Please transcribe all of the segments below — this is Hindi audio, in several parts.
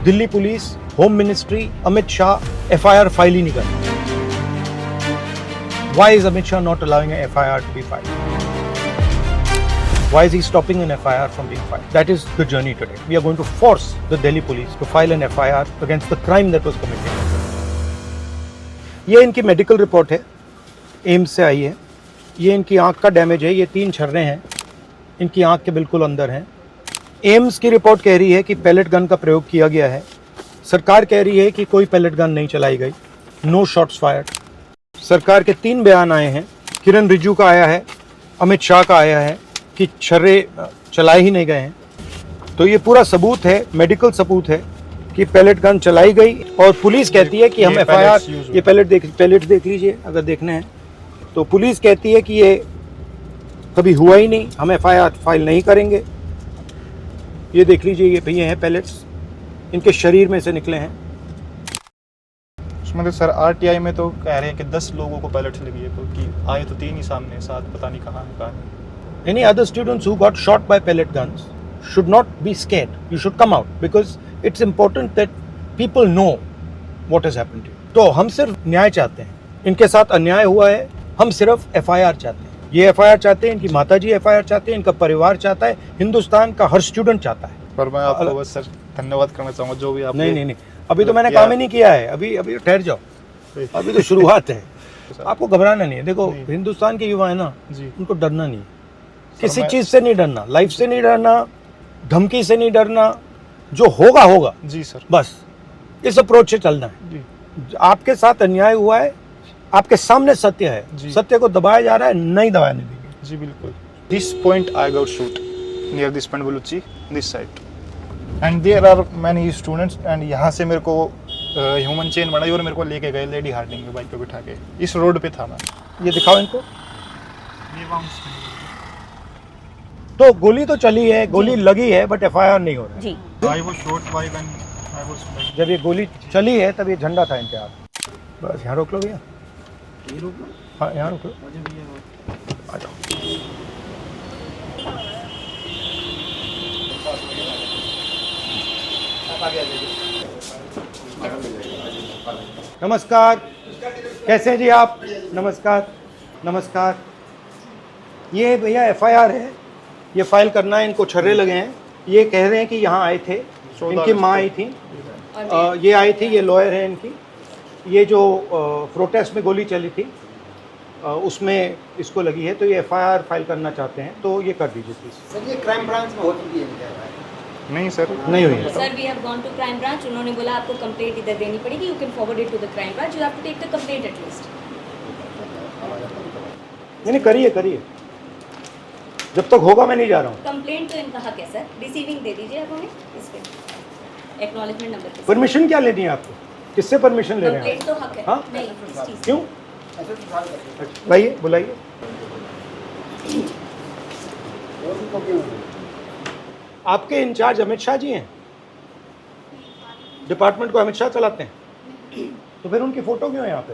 Delhi police, home ministry, Amit Shah FIR file ही नहीं करते। Why is Amit Shah not allowing an FIR to be filed? Why is he stopping an FIR from being filed? That is the journey today. We are going to force the Delhi police to file an FIR against the crime that was committed. ये इनकी मेडिकल रिपोर्ट है, एम्स से आई है। ये इनकी आंख का डैमेज है, ये 3 छर्रे हैं इनकी आंख के बिल्कुल अंदर हैं। एम्स की रिपोर्ट कह रही है कि पैलेट गन का प्रयोग किया गया है। सरकार कह रही है कि कोई पैलेट गन नहीं चलाई गई, नो शॉट्स फायर्ड। सरकार के 3 बयान आए हैं, किरण रिजिजू का आया है, अमित शाह का आया है कि छर्रे चलाए ही नहीं गए हैं। तो ये पूरा सबूत है, मेडिकल सबूत है कि पैलेट गन चलाई गई। और पुलिस कहती है कि हम एफआईआर, ये पैलेट देख लीजिए अगर देखने हैं तो। पुलिस कहती है कि ये कभी हुआ ही नहीं, हम एफआईआर फाइल नहीं करेंगे। ये देख लीजिए, ये भैया हैं पैलेट्स, इनके शरीर में से निकले हैं। उसमें सर आरटीआई में तो कह रहे हैं कि 10 लोगों को पैलेट लगी है, क्योंकि आए तो 3 ही सामने, 7 पता नहीं कहाँ है। Any other students who got shot by pellet guns should not be scared. You should come out because it's important that people know what has happened to you. तो हम सिर्फ न्याय चाहते हैं, इनके साथ अन्याय हुआ है, हम सिर्फ एफआईआर चाहते हैं। ये एफआईआर चाहते हैं, इनकी माताजी एफआईआर चाहते हैं, इनका परिवार चाहता है, हिंदुस्तान का हर स्टूडेंट चाहता है। पर मैं आपको बस सर धन्यवाद करना चाहूँगा जो भी आप। नहीं, अभी तो मैंने काम ही नहीं किया है। अभी ठहर जाओ, अभी तो शुरुआत है। आपको घबराना नहीं है। देखो हिंदुस्तान के युवा है ना, उनको डरना नहीं, किसी चीज से नहीं डरना, लाइफ से नहीं डरना, धमकी से नहीं डरना। जो होगा होगा जी सर, बस इस अप्रोच से चलना है जी। आपके साथ अन्याय हुआ है, आपके सामने सत्य है, सत्य को दबाया जा रहा है, नहीं दबाने देंगे जी। बिल्कुल। This point I got shoot near this point Baluchi this side and there are many students and यहाँ से मेरे को ह्यूमन चेन बनाई और मेरे को लेके गए लेडी हार्डिंग में बाइक पे बिठा के। इस रोड पे था मैं। ये दिखाओ इनको। तो गोली तो चली है, गोली लगी है, बट एफआईआर नहीं हो रहा जी। I was shot by when I was like... जब ये गोली चली है तब ये झंडा था इनके हाथ। बस यहाँ रोक लो भैया, हाँ यहाँ रोक लो, आ जाओ। नमस्कार, कैसे हैं जी आप? नमस्कार। ये भैया एफआईआर है, ये फाइल करना है। इनको छर्रे लगे हैं। ये कह रहे हैं कि यहाँ आए थे, इनकी माँ आई थी, ये आई थी, ये लॉयर है इनकी। ये जो प्रोटेस्ट में गोली चली थी उसमें इसको लगी है, तो ये एफआईआर फाइल करना चाहते हैं, तो ये कर दीजिए प्लीज। सर ये क्राइम ब्रांच में हो चुकी है? नहीं सर, नहीं हुई है sir. We have gone to crime branch. उन्होंने बोला आपको कंप्लेंट इधर देनी पड़ेगी, you can forward it to the crime branch, you have to take the complaint at least. नहीं, करिए, जब तक होगा मैं नहीं जा रहा हूँ। कंप्लेंट तो इनका हक है सर, रिसीविंग दे दीजिए आप हमें इस पे, एक्नॉलेजमेंट नंबर पे। परमिशन क्या लेनी है आपको? किससे परमिशन ले रहे हैं? कंप्लेंट तो हक है। हाँ? नहीं, इस चीज़ क्यों? बुलाइए। आपके इंचार्ज अमित शाह जी हैं? डिपार्टमेंट को अमित शाह चलाते हैं, तो फिर उनकी फोटो क्यों है यहाँ पे?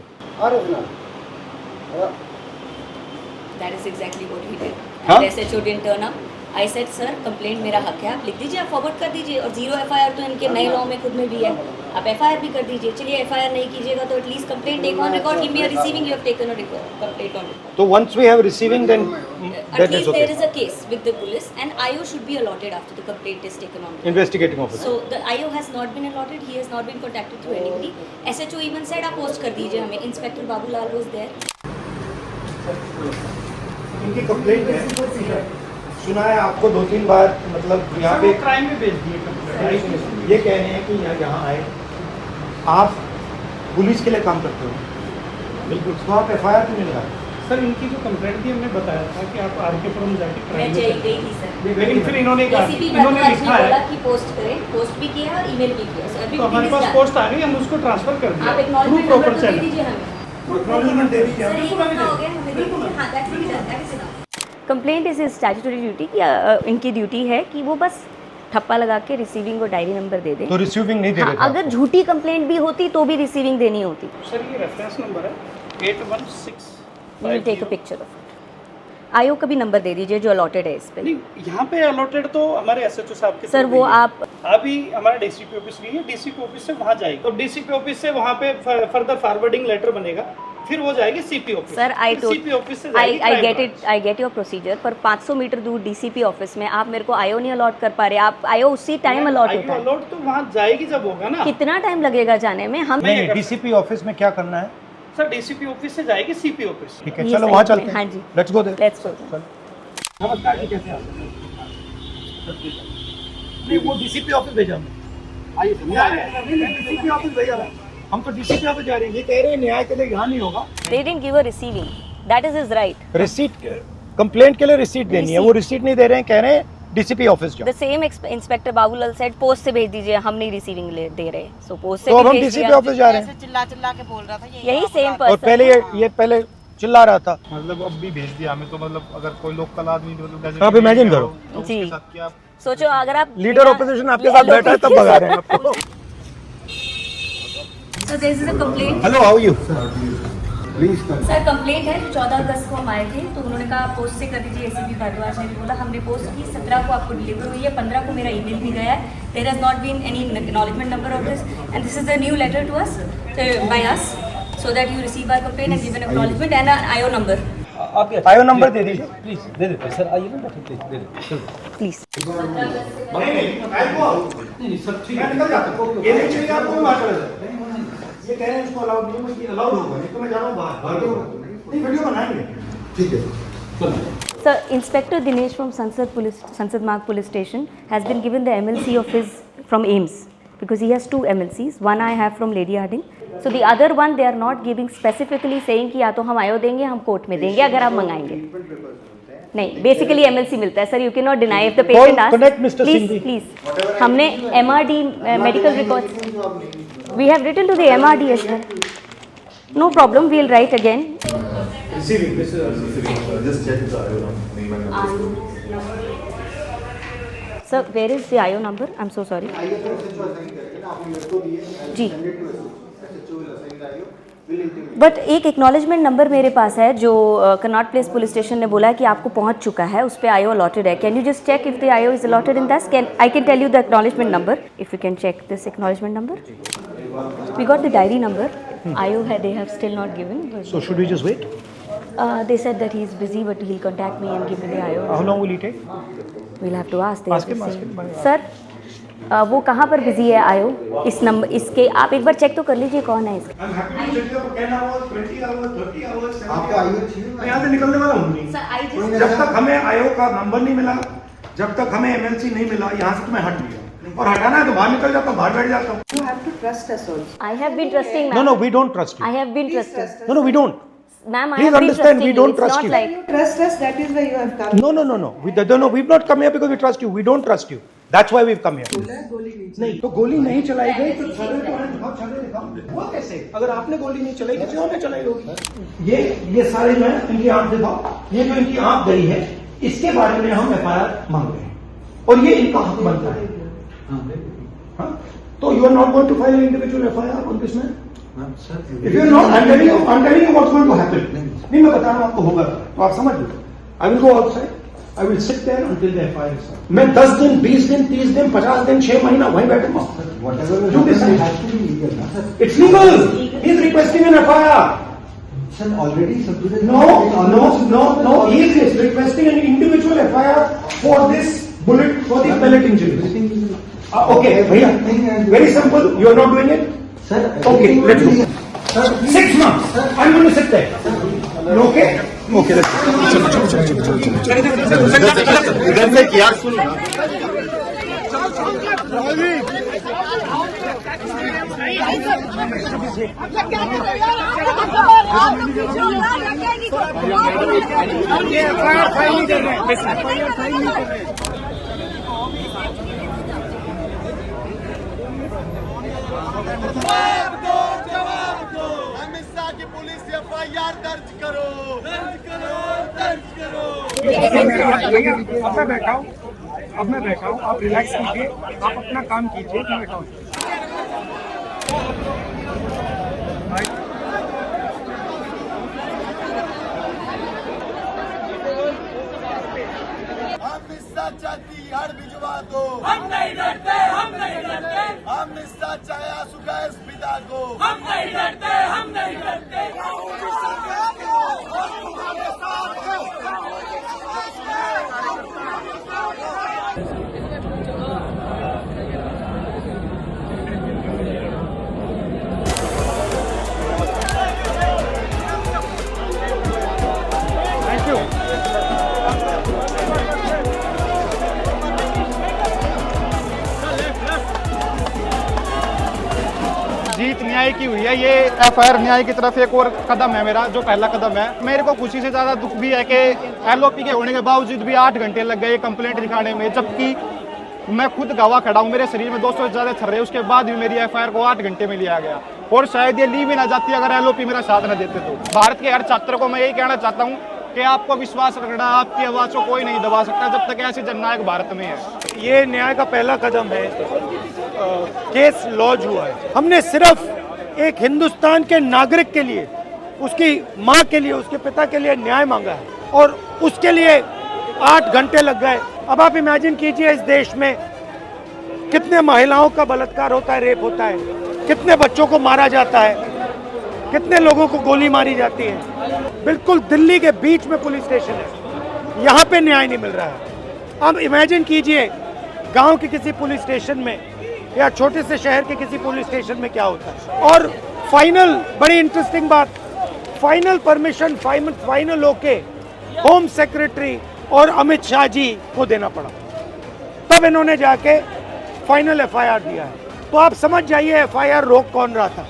That is exactly what he did. हाँ? And SHO didn't turn up. I said sir, complaint मेरा हक है, आप लिख दीजिए, आप फॉरवर्ड कर दीजिए। और 0 एफआईआर तो इनके नए लॉ में खुद में भी है, आप एफआईआर भी कर दीजिए। चलिए एफआईआर नहीं कीजिएगा तो at least complaint take on record, give me a receiving, you have taken a complaint on record. तो once we have receiving then at least there is a case with the police and IO should be allotted after the complaint is taken on. Investigating officer. So the IO has not been allotted, he has not been contacted through anybody. SHO even said आप पोस्ट कर दीजिए हमें। Inspector Babulal was there. इनकी कंप्लेंट है, सुना है आपको 2-3 बार, मतलब यहाँ पे क्राइम में भेज दिए। ये कह रहे हैं कि यहाँ आए, आप पुलिस के लिए काम करते हो, बिल्कुल, तो आप एफआईआर क्यों नहीं लगाए? सर इनकी जो कंप्लेंट थी हमने बताया था कि आप आर के पुरम जाके मैं क्राइम चली गई थी सर, लेकिन फिर इन्होंने कहा, ACP इन्होंने भारद्वाज ने लिखा है बोला कि पोस्ट करें, पोस्ट भी किया और ईमेल भी किया। So तो हमारे पास everything is पोस्ट आ गई, हम उसको ट्रांसफर कर done. दिया आप थ्रू एक्नॉलेजमेंट प्रॉपर नंबर दे चैनल। दीजिए हमें। एक्नॉलेजमेंट दे दीजिए। सर ये कितना हो गया, हमें दे दीजिए। हाँ, that will be done, that is enough. Complaint is statutory duty कि इनकी ड्यूटी है कि वो बस ठप्पा लगा के रिसीविंग और डायरी नंबर दे दे। तो रिसीविंग नहीं दे हाँ, रहे थे अगर झूठी कंप्लेंट भी होती तो भी रिसीविंग देनी होती। सर ये रेफरेंस नंबर है 816। You will take a picture of IO का भी नंबर दे दीजिए जो अलॉटेड है इस पे। नहीं, यहाँ पे अलॉटेड तो हमारे एसएचओ साहब के सर थ्रू वो गई है। आप अभी हमारा डीसीपी ऑफिस नहीं है, डीसीपी ऑफिस से वहाँ जाएगी, तो डीसीपी ऑफिस से वहाँ पे फर्दर फॉरवर्डिंग लेटर बनेगा, फिर वो जाएगी CP office. Sir CP office से आई गेट योर प्रोसीजर, पर 500 मीटर दूर डीसीपी ऑफिस में आप मेरे को आयो नहीं अलॉट कर पा रहे, आप आयो उसी टाइम अलॉट होता है। अलॉट तो वहाँ जाएगी जब होगा ना। कितना टाइम लगेगा जाने में? हम नहीं, डीसीपी ऑफिस में क्या करना है? सर डीसीपी ऑफिस से जाएगी सीपी ऑफिस। ठीक है, ये चलो सही वहाँ में, चलते हैं। हाँ जी। Let's go there. Let's go. नमस्कार जी, कैसे आप? नहीं, वो डीसीपी ऑफिस भेजा हमने। आइए डीसीपी ऑफिस भेजा है। हम तो डीसीपी ऑफिस जा रहे हैं। ये कह रहे हैं न्याय के लिए यहाँ नहीं होगा। They didn't give a receiving. That is his right. Receipt, complaint के लिए रिसीट देनी है, वो रिसीट नहीं दे रहे हैं, कह रहे हैं डीसीपी ऑफिस जाओ। The same inspector Babulal said post से भेज दीजिए, हम नहीं रिसीविंग दे रहे, सो पोस्ट से तो अब भी हम भेज डीसीपी दिया। ऑफिस जा रहे हैं। चिल्ला चिल्ला के बोल रहा था यही सेम और पर्सन। पहले ये पहले चिल्ला रहा था। मतलब अब भी भेज दिया हमें, तो मतलब अगर कोई लोकल आदमी मतलब आप imagine करो। तो उसके जी। साथ क्या सोचो अगर आप लीडर ऑपोजिशन आपके साथ बैठा है तब भगा रहे हैं आपको। So there is a complaint. Hello, how you? Sir complaint है, 14 अगस्त को हम आए थे, तो उन्होंने कहा पोस्ट से कर दीजिए। एसीपी भारद्वाज ने बोला हमने पोस्ट की, 17 को आपको डिलीवर हुई है, 15 को मेरा ईमेल भी गया है। There has not been any acknowledgement number of this and this is a new letter to us by us so that you receive our complaint and give an acknowledgement and IO number. IO number दे दीजिए प्लीज दे देते सर, आइए ना बैठो, प्लीज दे देते चलो। प्लीज नहीं सब ठीक है। ये नहीं चाहिए आपको, मैं बात कर रहा हूं। ये कह रहे हैं इसको अलाउड नहीं है, मुझे अलाउड होगा, नहीं तो मैं जा रहा हूं बाहर। नहीं, वीडियो बनाएंगे। ठीक है। Sir, Inspector Dinesh from Sansad Marg Police Station has been given the MLC of his from AIMS because he has 2 MLCs. One I have from Lady Harding. So the other one they are not giving specifically saying कि या तो हम आयो देंगे, हम कोर्ट में देंगे अगर आप मंगाएंगे। नहीं, बेसिकली MLC मिलता है sir, you can not deny if the patient ask. Connect Mr. Please Singhi. Please, हमने MRD medical records we have written to the MRD as well. No problem, we will write again. Receiving, this is receiving. Just check the IO name and number. Sir, where is the IO number? I'm so sorry. जी, बट एक एक्नॉलेजमेंट नंबर मेरे पास है जो कनॉट प्लेस पुलिस स्टेशन ने बोला है कि आपको पहुंच चुका है, उस पर आईओ अलॉटेड है। Can you just check if the IO is allotted in this? Can I can tell you the acknowledgement number if you can check this acknowledgement number. We got the diary number, IO है, they have still not given. So should we just wait? They said that he is busy but he'll contact me and give me the IO. How long will it take? We'll have to ask. They Ask have him, to ask him. say. Sir वो कहाँ पर बिजी है आयो? इस नंबर इसके आप एक बार चेक तो कर लीजिए कौन है इसका। I'm happy to check you for 10 hours, 20 hours, 30 hours, 70 आपको hours. आईओ चाहिए? मैं यहाँ से निकलने वाला हूँ नहीं। सर आई जस्ट जब तक हमें आयो का नंबर नहीं मिला, जब तक हमें MLC नहीं मिला, यहाँ से तो मैं हट गया। और हटाना है तो बाहर निकल जाता हूँ, बाहर बैठ जाता हूँ। You have to trust us also. I have been trusting, No, ma'am. no, we don't trust you. I have been trusting. No, no, we don't. Ma'am, I Please have been understand, trusting we you. don't It's trust not you. like You trust us, that is why you have come. No, no, no, no. No, we've not come here because we trust you. We don't trust you. That's why we've come here. नहीं, तो गोली नहीं चलाई गई तो छर्रे तो हैं, दिखाओ, छर्रे दिखाओ। वो कैसे? अगर आपने गोली नहीं चलाई, किसी और ने चलाई होगी। ये सारे जो है, इनकी आंख दिखाओ। ये जो इनकी आंख गई है, इसके बारे में हम FIR मांग रहे हैं। और ये इनका हक बनता है। हाँ? तो you are not going to file an individual FIR on this man? If you are not, I'm telling you what's going to happen. नहीं, मैं बता रहा हूँ आपको होगा, तो आप समझ लो। I will go outside. I will sit there until the FIR is done. मैं 10 दिन, 20 दिन, 30 दिन, 50 दिन, 6 महीना वहीं बैठूंगा। You decide. It's legal. He's requesting an FIR. Sir, already submitted. No. He is requesting an individual FIR for this bullet, for the pellet injury. Okay, भैया. Very simple. You are not doing it. Sir, Okay, let's go. 6 months. I'm going to sit there. Okay? Okay, let's go. Amit Shah की पुलिस FIR दर्ज करो, दर्ज करो, दर्ज करो। अब मैं बैठा हूँ, आप रिलैक्स कीजिए, आप अपना काम कीजिए, मैं बैठा हूँ। हम हिस्सा चाहती हर भिजवा दो, हम नहीं डरते, हम नहीं डरते, हम हिस्सा चाहे आंसू गैस पिता को, हम नहीं डरते, हम नहीं डरते। Thank you. जीत न्याय की हुई है। ये एफआईआर न्याय की तरफ एक और कदम है मेरा, जो पहला कदम है। मेरे को खुशी से ज़्यादा दुख भी है कि एलओपी के होने के बावजूद भी 8 घंटे लग गए कंप्लेंट दिखाने में, जबकि मैं खुद गवाह खड़ा हूँ। मेरे शरीर में 200 से ज़्यादा थर्रे, उसके बाद भी मेरी एफआईआर को 8 घंटे में लिया गया, और शायद ये ली भी ना जाती अगर एलओपी मेरा साथ न देते तो। भारत के हर छात्र को मैं यही कहना चाहता हूँ कि आपको विश्वास रखना, आपकी आवाज़ को कोई नहीं दबा सकता जब तक ऐसे जननायक भारत में है। ये न्याय का पहला कदम है। केस लॉन्च हुआ है। हमने सिर्फ एक हिंदुस्तान के नागरिक के लिए, उसकी माँ के लिए, उसके पिता के लिए न्याय मांगा है, और उसके लिए 8 घंटे लग गए। अब आप इमेजिन कीजिए इस देश में कितने महिलाओं का बलात्कार होता है, रेप होता है, कितने बच्चों को मारा जाता है, कितने लोगों को गोली मारी जाती है। बिल्कुल दिल्ली के बीच में पुलिस स्टेशन है, यहाँ पे न्याय नहीं मिल रहा है। अब इमेजिन कीजिए गांव के किसी पुलिस स्टेशन में या छोटे से शहर के किसी पुलिस स्टेशन में क्या होता है। और फाइनल, बड़ी इंटरेस्टिंग बात, फाइनल परमिशन फाइनल होके होम सेक्रेटरी और अमित शाह जी को देना पड़ा, तब इन्होंने जाके फाइनल एफआईआर दिया है। तो आप समझ जाइए एफआईआर रोक कौन रहा था।